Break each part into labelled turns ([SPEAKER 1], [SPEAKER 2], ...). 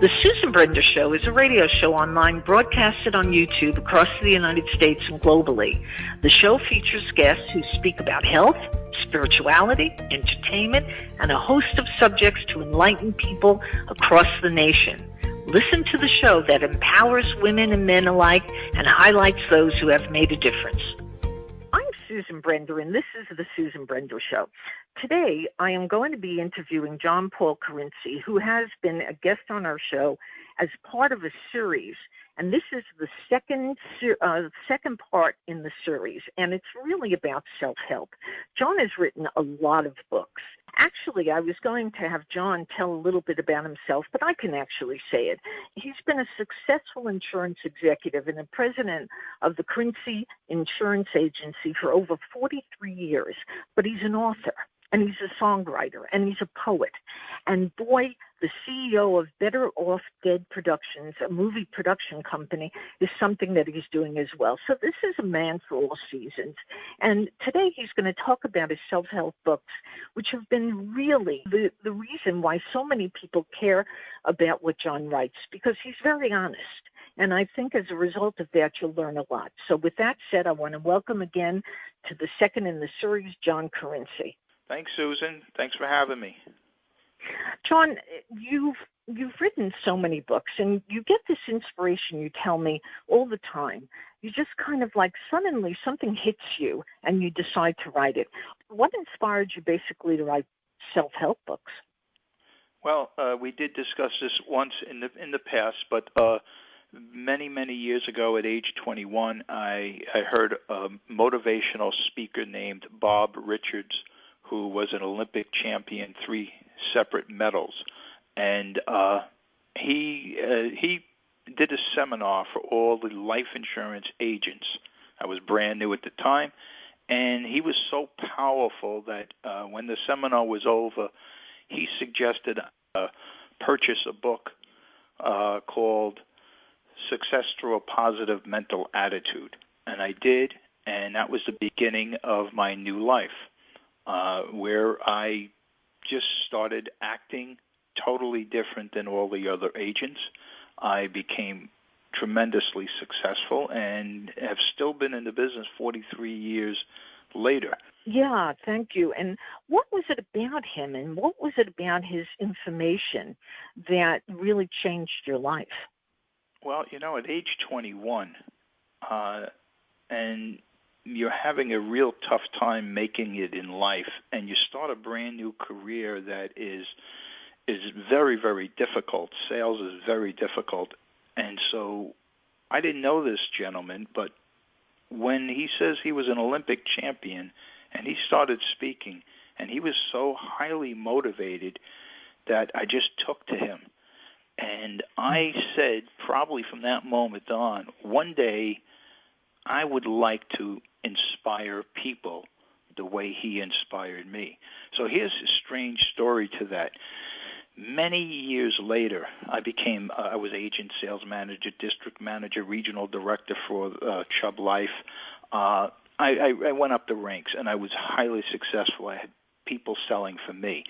[SPEAKER 1] The Susan Brender Show is a radio show online broadcasted on YouTube across the United States and globally. The show features guests who speak about health, spirituality, entertainment, and a host of subjects to enlighten people across the nation. Listen to the show that empowers women and men alike and highlights those who have made a difference. I'm Susan Brender, and this is the Susan Brender Show. Today, I am going to be interviewing John Paul Carinci, who has been a guest on our show as part of a series. And this is the second part in the series, and it's really about self-help. John has written a lot of books. Actually, I was going to have John tell a little bit about himself, but I can actually say it. He's been a successful insurance executive and the president of the Carinci Insurance Agency for over 43 years, but he's an author. And he's a songwriter, and he's a poet. And boy, the CEO of Better Off Dead Productions, a movie production company, is something that he's doing as well. So this is a man for all seasons. And today he's going to talk about his self-help books, which have been really the reason why so many people care about what John writes, because he's very honest. And I think as a result of that, you'll learn a lot. So with that said, I want to welcome again to the second in the series, John Carinci.
[SPEAKER 2] Thanks, Susan. Thanks for having me.
[SPEAKER 1] John, you've written so many books, and you get this inspiration, you tell me, all the time. You just kind of like suddenly something hits you, and you decide to write it. What inspired you basically to write self-help books?
[SPEAKER 2] Well, we did discuss this once in the past, but many years ago at age 21, I heard a motivational speaker named Bob Richards, who was an Olympic champion, 3 separate medals, and he did a seminar for all the life insurance agents. I was brand new at the time, and he was so powerful that when the seminar was over, he suggested purchase a book called Success Through a Positive Mental Attitude, and I did, and that was the beginning of my new life. Where I just started acting totally different than all the other agents. I became tremendously successful and have still been in the business 43 years later.
[SPEAKER 1] Yeah, thank you. And what was it about him, and what was it about his information that really changed your life?
[SPEAKER 2] Well, at age 21, and you're having a real tough time making it in life, and you start a brand new career that is very, very difficult. Sales is very difficult. And so I didn't know this gentleman, but when he says he was an Olympic champion and he started speaking, and he was so highly motivated that I just took to him. And I said, probably from that moment on, one day I would like to inspire people the way he inspired me. So here's a strange story to that. Many years later, I was agent, sales manager, district manager, regional director for Chubb Life. I went up the ranks, and I was highly successful. I had people selling for me.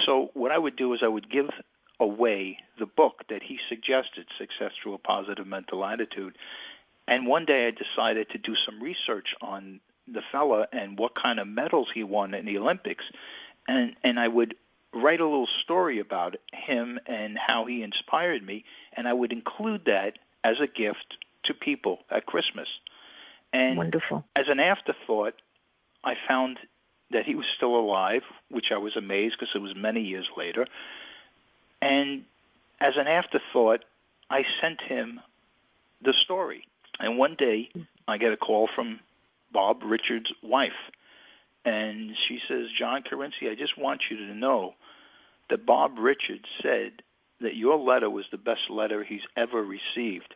[SPEAKER 2] So what I would do is I would give away the book that he suggested, Success Through a Positive Mental Attitude. And one day I decided to do some research on the fella and what kind of medals he won in the Olympics. And I would write a little story about him and how he inspired me, and I would include that as a gift to people at Christmas. And
[SPEAKER 1] wonderful.
[SPEAKER 2] As an afterthought, I found that he was still alive, which I was amazed because it was many years later. And as an afterthought, I sent him the story. And one day, I get a call from Bob Richards' wife, and she says, John Carinci, I just want you to know that Bob Richards said that your letter was the best letter he's ever received.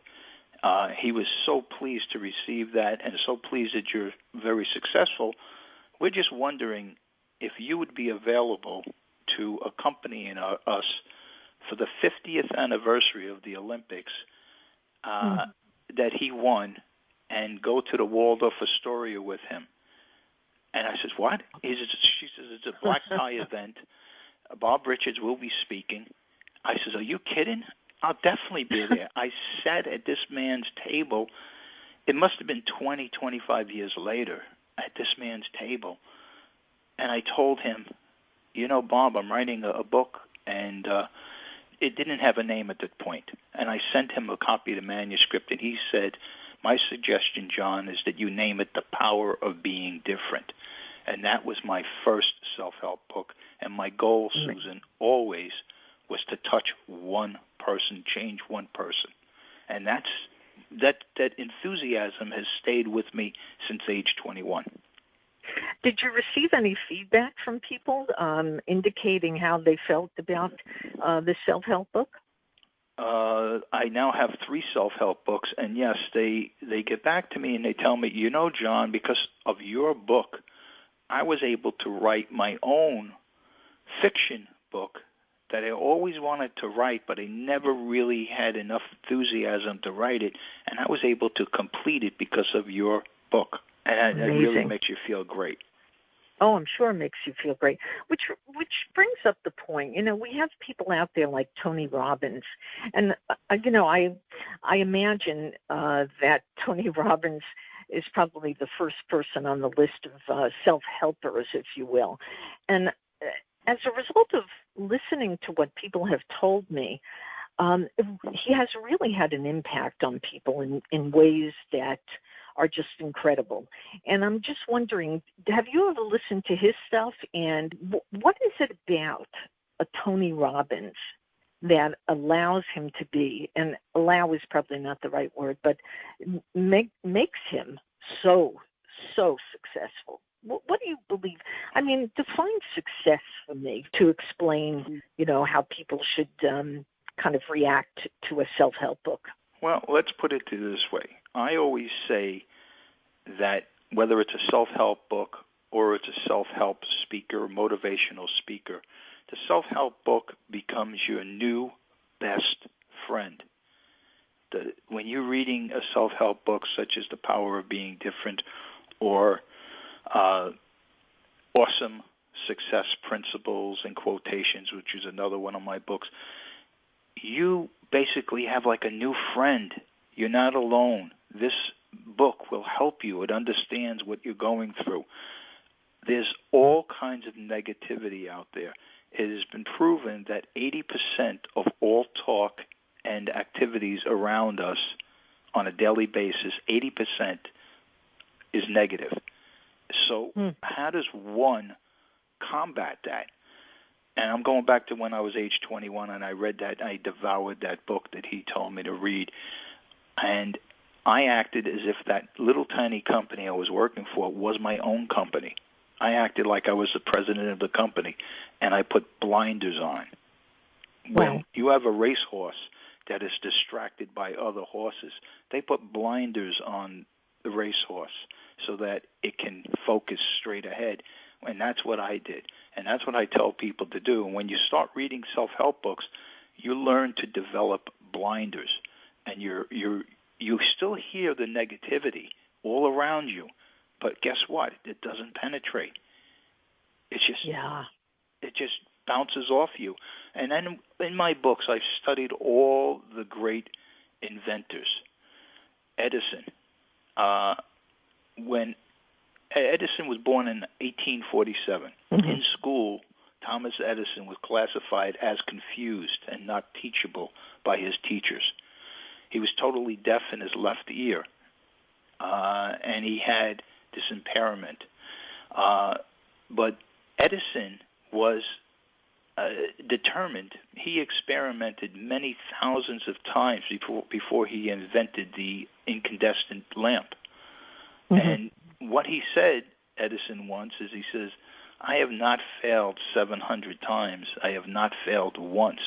[SPEAKER 2] He was so pleased to receive that and so pleased that you're very successful. We're just wondering if you would be available to accompany us for the 50th anniversary of the Olympics that he won, and go to the Waldorf Astoria with him. And I says, what? She says, it's a black tie event. Bob Richards will be speaking. I says, are you kidding? I'll definitely be there. I sat at this man's table. It must have been 20, 25 years later at this man's table. And I told him, Bob, I'm writing a book, and it didn't have a name at that point. And I sent him a copy of the manuscript, and he said, my suggestion, John, is that you name it The Power of Being Different. And that was my first self-help book. And my goal, Susan, always was to touch one person, change one person. And that enthusiasm has stayed with me since age 21.
[SPEAKER 1] Did you receive any feedback from people indicating how they felt about the self-help book?
[SPEAKER 2] I now have 3 self-help books, and yes, they get back to me and they tell me, John, because of your book, I was able to write my own fiction book that I always wanted to write, but I never really had enough enthusiasm to write it, and I was able to complete it because of your book. And it really makes you feel great.
[SPEAKER 1] Oh, I'm sure it makes you feel great. Which brings up the point. We have people out there like Tony Robbins, and I imagine that Tony Robbins is probably the first person on the list of self-helpers, if you will. And as a result of listening to what people have told me, he has really had an impact on people in ways that are just incredible. And I'm just wondering, have you ever listened to his stuff? And what is it about a Tony Robbins that allows him to be, and allow is probably not the right word, but makes him so successful? What do you believe? I mean, define success for me to explain, how people should kind of react to a self-help book.
[SPEAKER 2] Well, let's put it this way. I always say that whether it's a self-help book or it's a self-help speaker, motivational speaker, the self-help book becomes your new best friend. When you're reading a self-help book such as The Power of Being Different or Awesome Success Principles and Quotations, which is another one of my books, you basically have like a new friend. You're not alone. This book will help you. It understands what you're going through. There's all kinds of negativity out there. It has been proven that 80% of all talk and activities around us on a daily basis, 80% is negative. So how does one combat that? And I'm going back to when I was age 21 and I read that, I devoured that book that he told me to read. And I acted as if that little tiny company I was working for was my own company. I acted like I was the president of the company, and I put blinders on. When you have a racehorse that is distracted by other horses, they put blinders on the racehorse so that it can focus straight ahead. And that's what I did. And that's what I tell people to do. And when you start reading self-help books, you learn to develop blinders. And you still hear the negativity all around you. But guess what? It doesn't penetrate. It just bounces off you. And then in my books, I've studied all the great inventors. Edison. When Edison was born in 1847. In school, Thomas Edison was classified as confused and not teachable by his teachers. He was totally deaf in his left ear, and he had this impairment. But Edison was determined. He experimented many thousands of times before he invented the incandescent lamp. And what he said, Edison once, is he says, I have not failed 700 times. I have not failed once.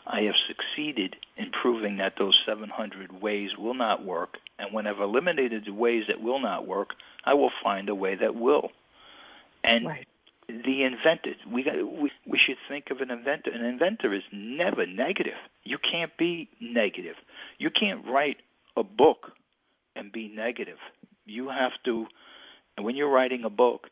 [SPEAKER 2] I have succeeded in proving that those 700 ways will not work. And when I've eliminated the ways that will not work, I will find a way that will. And the inventor, we should think of an inventor. An inventor is never negative. You can't be negative. You can't write a book and be negative. You have to, when you're writing a book,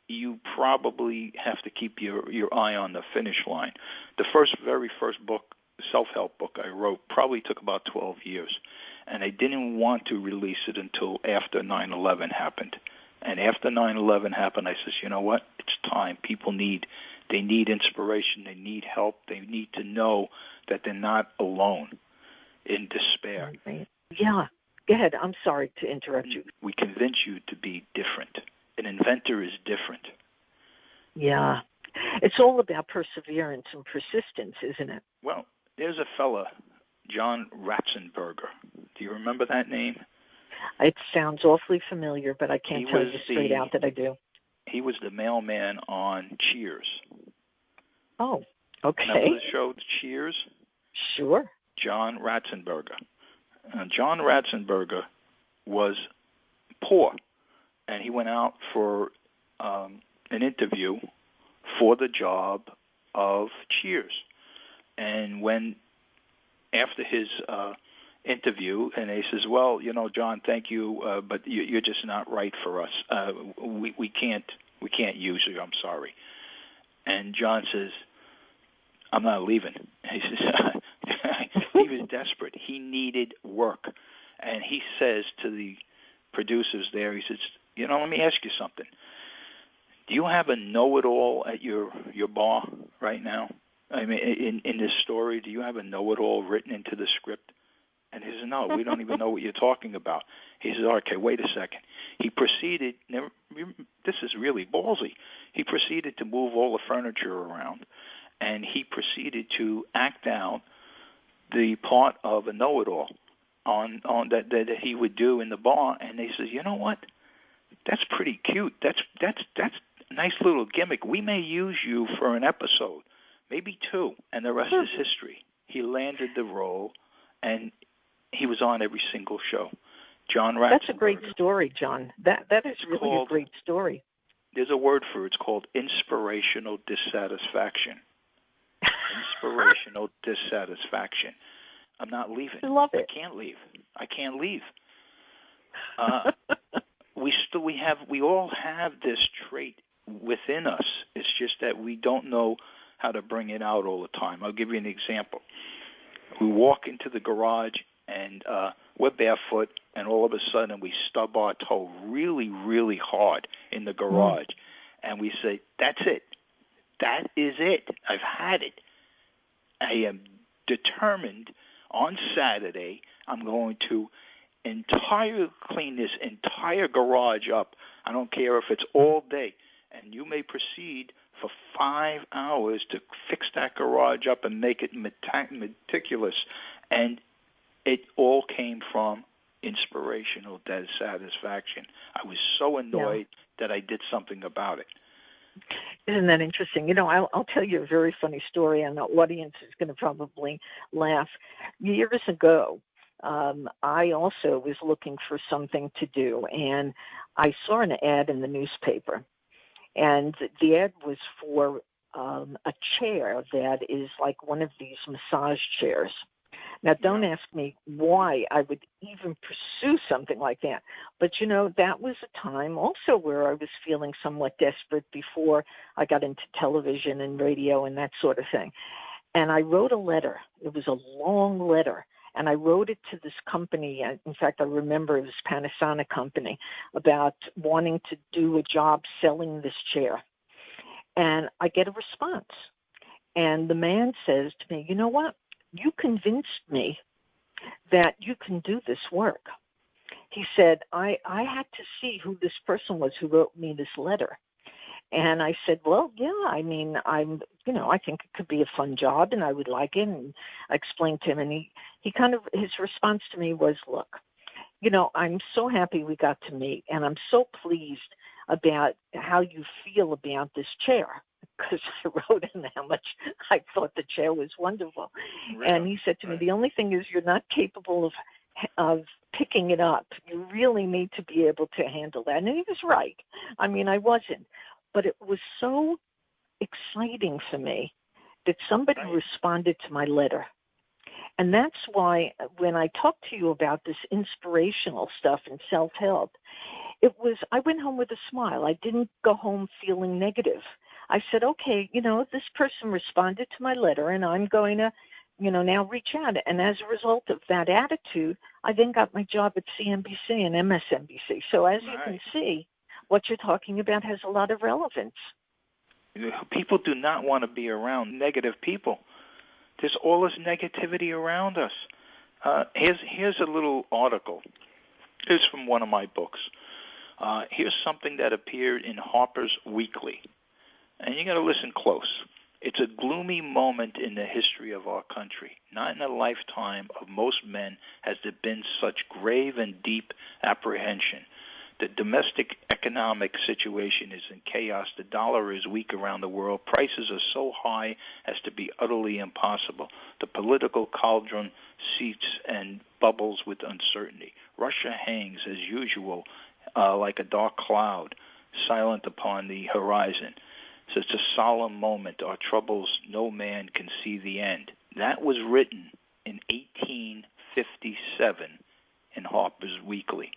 [SPEAKER 2] you probably have to keep your eye on the finish line. The very first book, self-help book I wrote probably took about 12 years. And I didn't want to release it until after 9/11 happened. And after 9/11 happened, I says, you know what? It's time. People need inspiration. They need help. They need to know that they're not alone in despair.
[SPEAKER 1] Yeah. Go ahead. I'm sorry to interrupt you.
[SPEAKER 2] We convince you to be different. An inventor is different.
[SPEAKER 1] Yeah. It's all about perseverance and persistence, isn't it?
[SPEAKER 2] Well, there's a fella, John Ratzenberger. Do you remember that name?
[SPEAKER 1] It sounds awfully familiar, but I can't tell you straight out that I do.
[SPEAKER 2] He was the mailman on Cheers.
[SPEAKER 1] Oh, okay.
[SPEAKER 2] Remember the show Cheers?
[SPEAKER 1] Sure.
[SPEAKER 2] John Ratzenberger. John Ratzenberger was poor, and he went out for an interview for the job of Cheers. And when, after his interview, and he says, well, you know, John, thank you, but you're just not right for us. We can't use you. I'm sorry. And John says, I'm not leaving. He says, he was desperate. He needed work. And he says to the producers there, he says, you know, let me ask you something. Do you have a know-it-all at your bar right now? I mean, in this story, do you have a know-it-all written into the script? And he says, no, we don't even know what you're talking about. He says, okay, wait a second. He proceeded, this is really ballsy, he proceeded to move all the furniture around, and he proceeded to act out the part of a know-it-all on that he would do in the bar. And they says, you know what? That's pretty cute. That's a nice little gimmick. We may use you for an episode, maybe two, and the rest is history. He landed the role, and he was on every single show. John Ratzenberger. That's
[SPEAKER 1] a great story, John. That is really a great story.
[SPEAKER 2] There's a word for it. It's called inspirational dissatisfaction. Inspirational dissatisfaction. I'm not leaving.
[SPEAKER 1] I love it.
[SPEAKER 2] I can't leave. We all have this trait within us. It's just that we don't know how to bring it out all the time. I'll give you an example. We walk into the garage and we're barefoot, and all of a sudden we stub our toe really, really hard in the garage, and we say, that's it. That is it. I've had it. I am determined on Saturday I'm going to clean this entire garage up. I don't care if it's all day. And you may proceed for 5 hours to fix that garage up and make it meticulous. And it all came from inspirational dissatisfaction. I was so annoyed that I did something about it.
[SPEAKER 1] Isn't that interesting? You know, I'll tell you a very funny story, and the audience is going to probably laugh. Years ago, I also was looking for something to do, and I saw an ad in the newspaper, and the ad was for a chair that is like one of these massage chairs. Now, don't ask me why I would even pursue something like that. But, you know, that was a time also where I was feeling somewhat desperate before I got into television and radio and that sort of thing. And I wrote a letter. It was a long letter. And I wrote it to this company. In fact, I remember it was Panasonic company, about wanting to do a job selling this chair. And I get a response. And the man says to me, you know what? You convinced me that you can do this work. He said, I had to see who this person was who wrote me this letter. And I said, well, yeah, I mean, I think it could be a fun job and I would like it. And I explained to him, and his response to me was, look, you know, I'm so happy we got to meet, and I'm so pleased about how you feel about this chair, because I wrote in how much I thought the chair was wonderful.
[SPEAKER 2] Right.
[SPEAKER 1] And he said to me, the only thing is you're not capable of picking it up. You really need to be able to handle that. And he was right. I mean, I wasn't. But it was so exciting for me that somebody responded to my letter. And that's why when I talked to you about this inspirational stuff and self-help, I went home with a smile. I didn't go home feeling negative. I said, okay, you know, this person responded to my letter, and I'm going to now reach out. And as a result of that attitude, I then got my job at CNBC and MSNBC. So as you can see, what you're talking about has a lot of relevance.
[SPEAKER 2] People do not want to be around negative people. There's all this negativity around us. Here's a little article. It's from one of my books. Here's something that appeared in Harper's Weekly. And you got to listen close. It's a gloomy moment in the history of our country. Not in the lifetime of most men has there been such grave and deep apprehension. The domestic economic situation is in chaos. The dollar is weak around the world. Prices are so high as to be utterly impossible. The political cauldron seethes and bubbles with uncertainty. Russia hangs, as usual, like a dark cloud, silent upon the horizon. So it's a solemn moment. Our troubles, no man can see the end. That was written in 1857 in Harper's Weekly.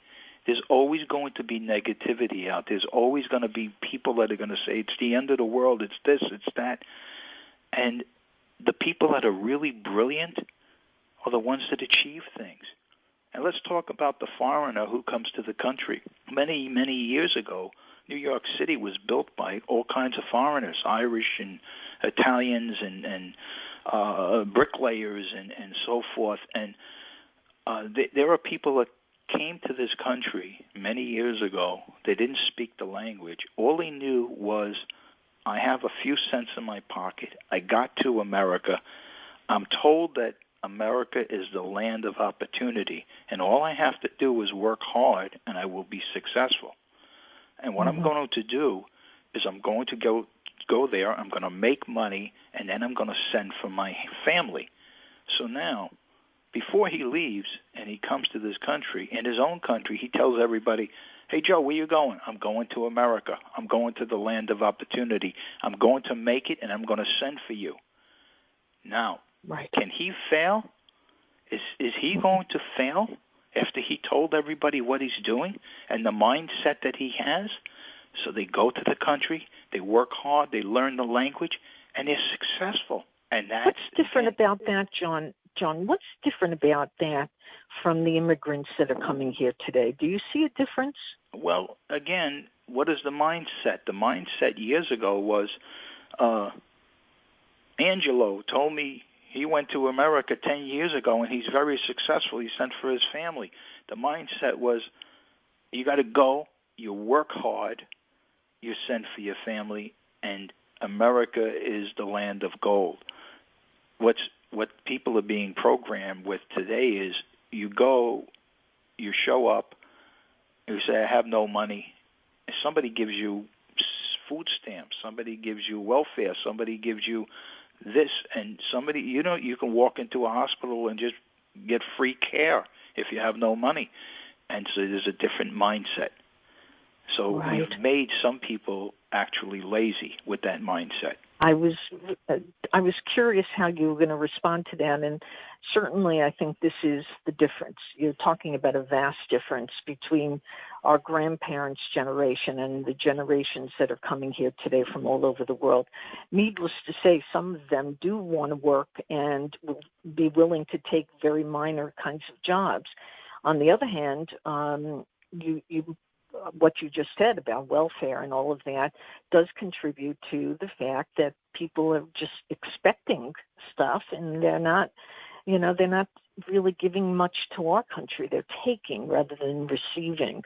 [SPEAKER 2] There's always going to be negativity out. There's always going to be people that are going to say, it's the end of the world, it's this, it's that. And the people that are really brilliant are the ones that achieve things. And let's talk about the foreigner who comes to the country. Many, many years ago, New York City was built by all kinds of foreigners, Irish and Italians and bricklayers and so forth. And there are people that came to this country many years ago. They didn't speak the language. All they knew was, I have a few cents in my pocket. I got to America. I'm told that America is the land of opportunity, and all I have to do is work hard, and I will be successful. And what I'm going to do is I'm going to go there, I'm going to make money, and then I'm going to send for my family. So now, before he leaves and he comes to this country, in his own country, he tells everybody, hey, Joe, where you going? I'm going to America. I'm going to the land of opportunity. I'm going to make it, and I'm going to send for you. Now, Can he fail? Is he going to fail after he told everybody what he's doing and the mindset that he has? So they go to the country, they work hard, they learn the language, and they're successful. And that's
[SPEAKER 1] what's different about that, John? John, what's different about that from the immigrants that are coming here today? Do you see a difference?
[SPEAKER 2] Well, again, what is the mindset? The mindset years ago was, Angelo told me he went to America 10 years ago, and he's very successful. He sent for his family. The mindset was, you got to go, you work hard, you send for your family, and America is the land of gold. What people are being programmed with today is, you go, you show up, you say, I have no money. Somebody gives you food stamps. Somebody gives you welfare. Somebody gives you this, and somebody, you can walk into a hospital and just get free care if you have no money. And so there's a different mindset. So we've made some people actually lazy with that mindset.
[SPEAKER 1] I was curious how you were going to respond to that, and certainly I think this is the difference. You're talking about a vast difference between our grandparents' generation and the generations that are coming here today from all over the world. Needless to say, some of them do want to work and will be willing to take very minor kinds of jobs. On the other hand, what you just said about welfare and all of that does contribute to the fact that people are just expecting stuff, and they're not really giving much to our country. They're taking rather than receiving.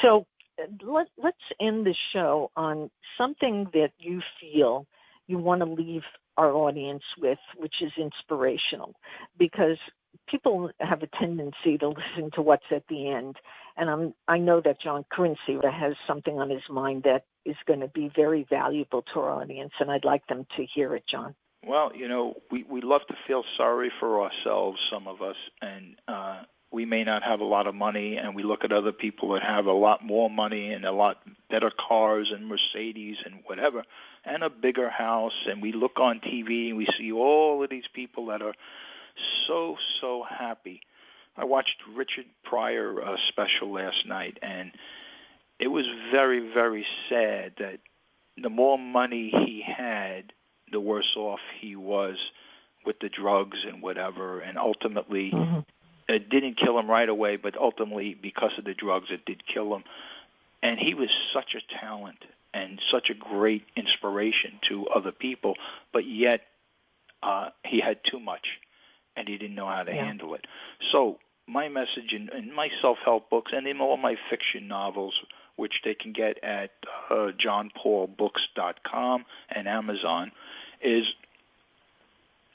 [SPEAKER 1] So let's end the show on something that you feel you want to leave our audience with, which is inspirational, because people have a tendency to listen to what's at the end. And I know that John Carinci has something on his mind that is going to be very valuable to our audience, and I'd like them to hear it, John.
[SPEAKER 2] Well, we love to feel sorry for ourselves, some of us, and we may not have a lot of money, and we look at other people that have a lot more money and a lot better cars and Mercedes and whatever, and a bigger house, and we look on TV and we see all of these people that are so happy. I watched Richard Pryor special last night, and it was very, very sad that the more money he had, the worse off he was with the drugs and whatever, and ultimately it didn't kill him right away, but ultimately because of the drugs it did kill him. And he was such a talent and such a great inspiration to other people, but yet he had too much, and he didn't know how to handle it. So my message in my self-help books and in all my fiction novels, which they can get at johnpaulbooks.com and Amazon, is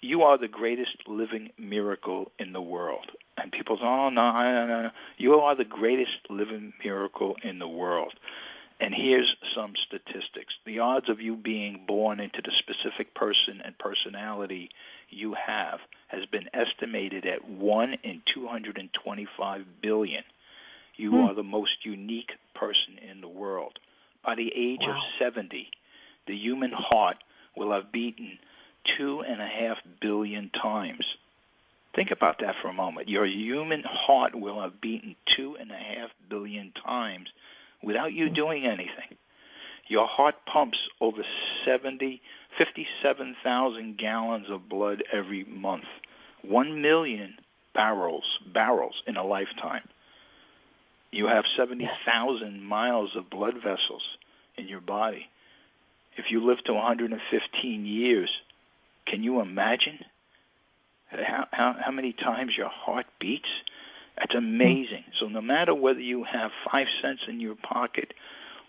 [SPEAKER 2] you are the greatest living miracle in the world. And people say, oh, no. You are the greatest living miracle in the world. And here's some statistics. The odds of you being born into the specific person and personality you have has been estimated at 1 in 225 billion. You are the most unique person in the world. By the age of 70, the human heart will have beaten 2.5 billion times. Think about that for a moment. Your human heart will have beaten 2.5 billion times without you doing anything. Your heart pumps over 57,000 gallons of blood every month. 1 million barrels in a lifetime. You have 70,000 miles of blood vessels in your body. If you live to 115 years, can you imagine how many times your heart beats? That's amazing. So no matter whether you have 5 cents in your pocket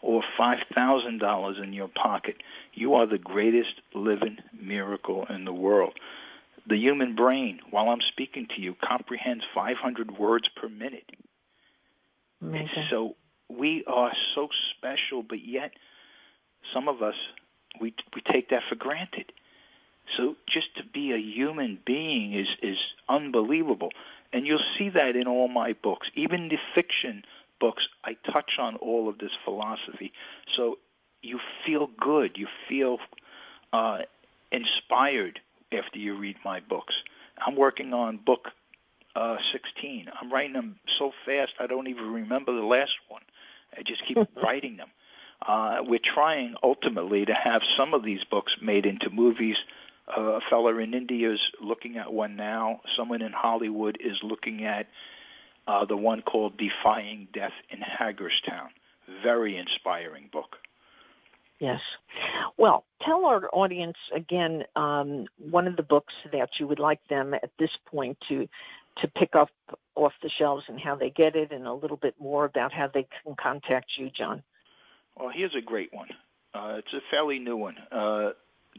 [SPEAKER 2] or $5,000 in your pocket, you are the greatest living miracle in the world. The human brain, while I'm speaking to you, comprehends 500 words per minute.
[SPEAKER 1] Amazing.
[SPEAKER 2] So we are so special, but yet some of us, we take that for granted. So just to be a human being is unbelievable. And you'll see that in all my books. Even the fiction books, I touch on all of this philosophy. So you feel good. You feel inspired after you read my books. I'm working on book 16. I'm writing them so fast I don't even remember the last one. I just keep writing them. We're trying ultimately to have some of these books made into movies. A fella in India is looking at one now. Someone in Hollywood is looking at the one called Defying Death in Hagerstown. Very inspiring book.
[SPEAKER 1] Yes. Well, tell our audience again one of the books that you would like them at this point to pick up off the shelves and how they get it, and a little bit more about how they can contact you, John.
[SPEAKER 2] Well, here's a great one. It's a fairly new one.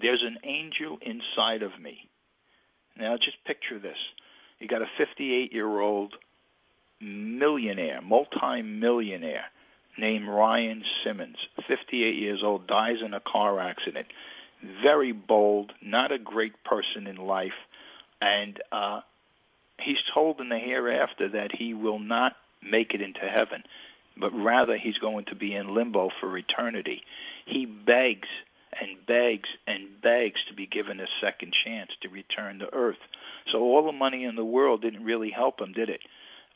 [SPEAKER 2] There's an angel inside of me. Now, just picture this. You got a 58-year-old millionaire, multi-millionaire, named Ryan Simmons, 58 years old, dies in a car accident. Very bold, not a great person in life, and he's told in the hereafter that he will not make it into heaven, but rather he's going to be in limbo for eternity. He begs and begs and begs to be given a second chance to return to earth. So all the money in the world didn't really help him, did it?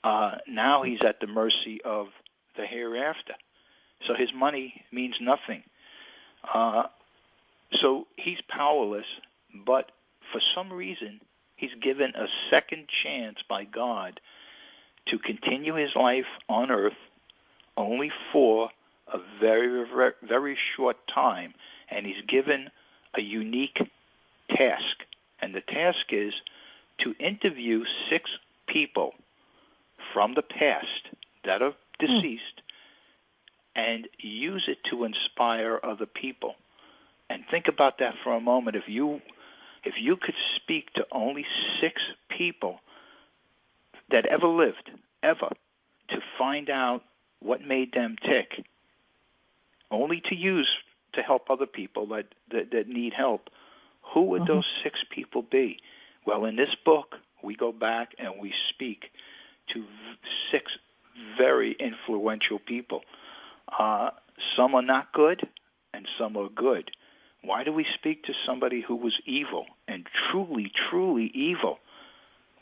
[SPEAKER 2] Now he's at the mercy of the hereafter. So his money means nothing. So he's powerless, but for some reason he's given a second chance by God to continue his life on earth only for a very, very, very short time, and he's given a unique task. And the task is to interview 6 people from the past that are deceased and use it to inspire other people. And think about that for a moment. If you could speak to only 6 people that ever lived, ever, to find out what made them tick, only to use to help other people that need help, who would those 6 people be? Well, in this book, we go back and we speak to 6 very influential people. Some are not good, and some are good. Why do we speak to somebody who was evil and truly, truly evil?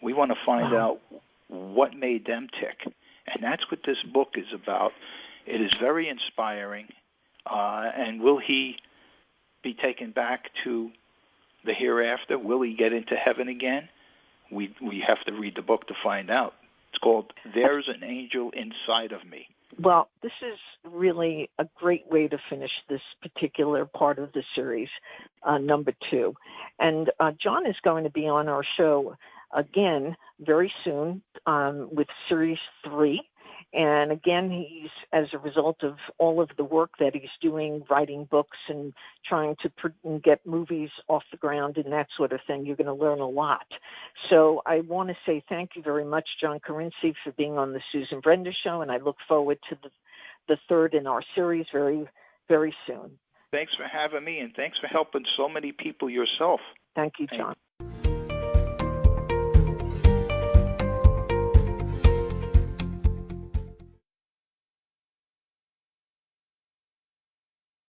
[SPEAKER 2] We want to find out what made them tick. And that's what this book is about. It is very inspiring. And will he be taken back to the hereafter? Will he get into heaven again? We have to read the book to find out. It's called There's an Angel Inside of Me.
[SPEAKER 1] Well, this is really a great way to finish this particular part of the series, number 2. And John is going to be on our show again very soon with series 3. And again, he's, as a result of all of the work that he's doing, writing books and trying to get movies off the ground and that sort of thing, you're going to learn a lot. So I want to say thank you very much, John Carinci, for being on the Susan Brender Show, and I look forward to the third in our series very, very soon.
[SPEAKER 2] Thanks for having me, and thanks for helping so many people yourself.
[SPEAKER 1] Thank you, John.